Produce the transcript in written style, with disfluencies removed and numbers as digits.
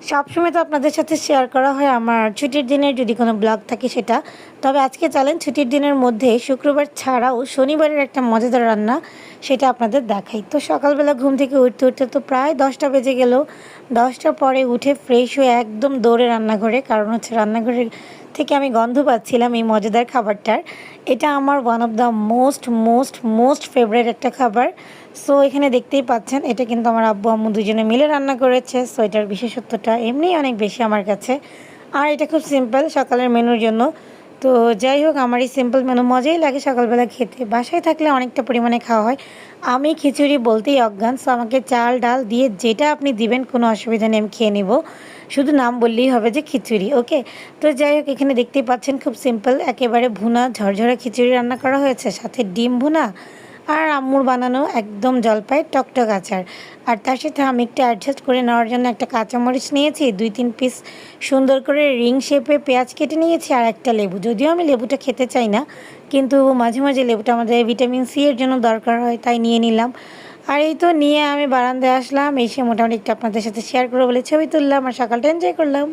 সবসময় তো আপনাদের সাথে শেয়ার করা হয় আমার ছুটির দিনের যদি কোনো ব্লগ থাকে সেটা। তবে আজকে চলেন ছুটির দিনের মধ্যে শুক্রবার ছাড়াও শনিবারের একটা মজাদার রান্না সেটা আপনাদের দেখাই। তো সকালবেলা ঘুম থেকে উঠতে উঠতে তো প্রায় 10টা বেজে গেল। 10টার পরে উঠে ফ্রেশ হয়ে একদম দৌড়ে রান্নাঘরে, কারণ হচ্ছে রান্নাঘরের থেকে আমি গন্ধ পাচ্ছিলাম এই মজাদার খাবারটার। এটা আমার one of the most most most favourite একটা খাবার। সো এখানে দেখতেই পাচ্ছেন এটা কিন্তু আমার আব্বু আম্মু দুজনে মিলে রান্না করেছে। সো এটার বিশেষত্বটা এমনিই অনেক বেশি আমার কাছে। আর এটা খুব সিম্পল সকালের মেনুর জন্য। তো যাই হোক, আমার এই সিম্পল মেনু মজাই লাগে সকালবেলা খেতে। বাসায় থাকলে অনেকটা পরিমাণে খাওয়া হয়। আমি খিচুড়ি বলতেই অজ্ঞান। সো আমাকে চাল ডাল দিয়ে যেটা আপনি দিবেন কোনো অসুবিধা নেই, আমি খেয়ে নেব। শুধু নাম বললেই হবে যে খিচুড়ি, ওকে। তো যাই হোক, এখানে দেখতেই পাচ্ছেন খুব সিম্পল একেবারে ভুনা ঝরঝরা খিচুড়ি রান্না করা হয়েছে, সাথে ডিম ভুনা আর আম্মুর বানানো একদম জলপাই টকটক আচার। আর তার সাথে আমি একটু অ্যাডজাস্ট করে নেওয়ার জন্য একটা কাঁচামরিচ নিয়েছি, 2-3 পিস সুন্দর করে রিং শেপে পেঁয়াজ কেটে নিয়েছি, আর একটা লেবু। যদিও আমি লেবুটা খেতে চাই না, কিন্তু মাঝে মাঝে লেবুটা আমাদের ভিটামিন সি এর জন্য দরকার হয়, তাই নিয়ে নিলাম। আর এই তো নিয়ে আমি বারান্দায় আসলাম, এসে মোটামুটি একটু আপনাদের সাথে শেয়ার করে বলে ছবি তুললাম আর সকালটা এনজয় করলাম।